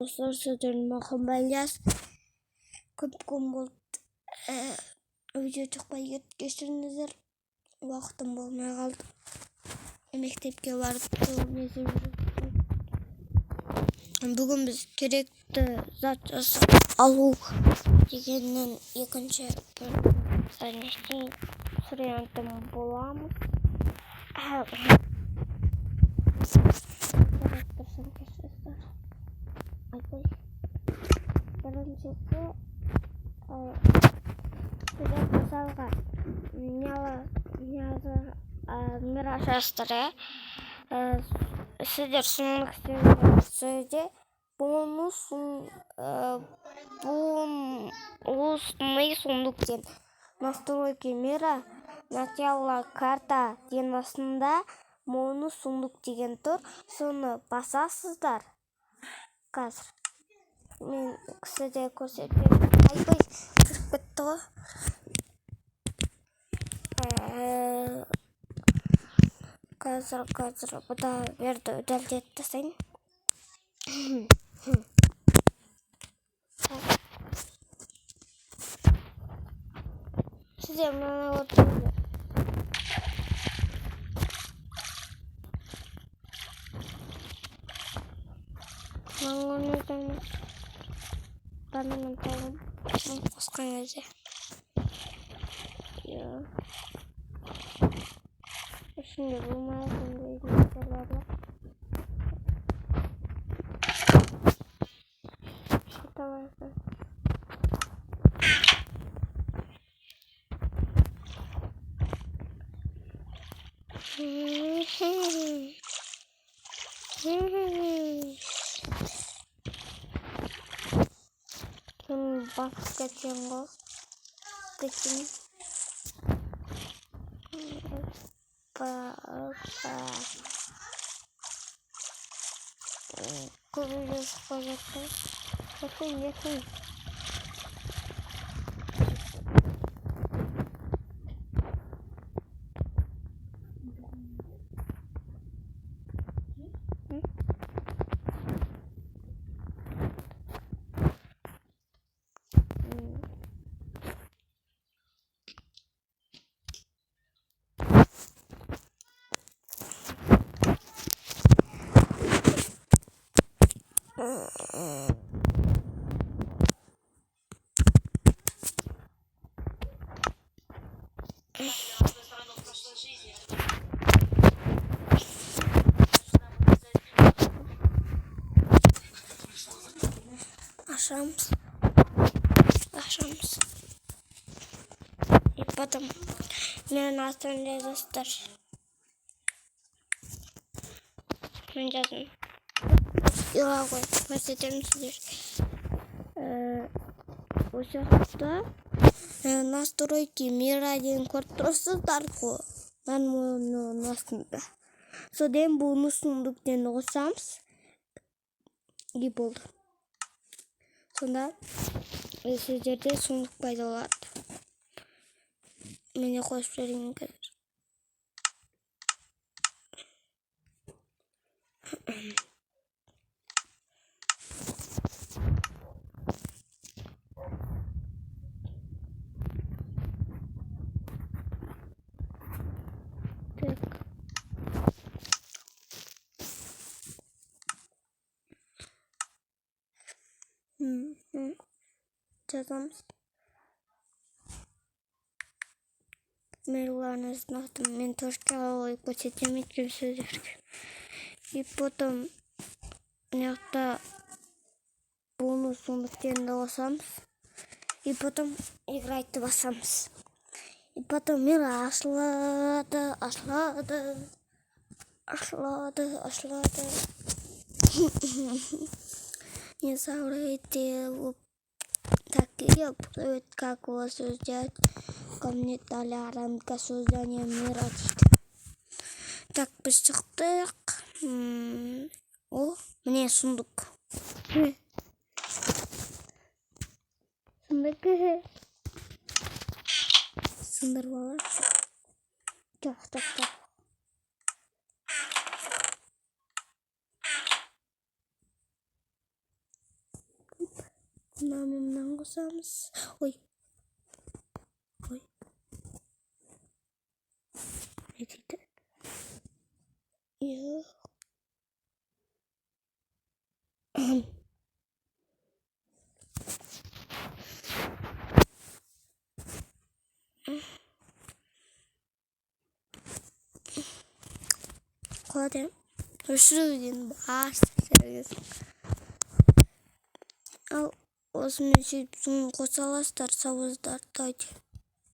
Dostlar sözlerini maqambaylas. Көп күн болды. Видео çıkmay geçirinizler. Vaqtim болмай қалды. Мектепке барып бүгін біз керекті зат жасап алу дегеннен екінші вариантым боламыз. Біріншісі сіздер мысалға мираж жастыры сіздер сұмлық сөзде бонусный сундуктен настройки мира начало карта денасында бонус сундук деген тұр, соны басасыздар. Қазір мен сізде көрсетемін. Айбай кіріп кетті ғой. Қазір бұда берді өдәлдет тасайын. Сізде мұнаны көрсетемін. Бананын тауым қосқан кезде. Ішінде болмайды дейді барлар. Шаталайсың. Basıp geçeyim bu. Geçeyim. Koyacağız koyacaklar. Yakın. Ашамыз. И потом мен астында достар. Мен жаздым. Иға қой, көрсетемін сіздер. Осы жақта настройки мира деген көріп тұрсыздар ғой. Оның астында. Содан бонус сундуктен қосамыз. И болды. Сонда сіздерде сундук пайда болады. Мене қосып жіберейін қазір. Жазамыз. Мерларыңыздың атын мен точка алып көрсетемін еткен сөздерге. И потом мына бонус сундуктенді қосамыз. И потом играйтты басамыз. И потом мира ашылады. Не забывайте такие как у вас сделать комментариям создания мира. Так, біз шықтық. О, міне сундук. Сындыр балар. Так. Namimden kızamız. Oy. Oy. Ne dedi? Yok. Kodem. Hırsızın bağırsa sergisi. Al. Osman için kosalastar, savuzlar, taydı.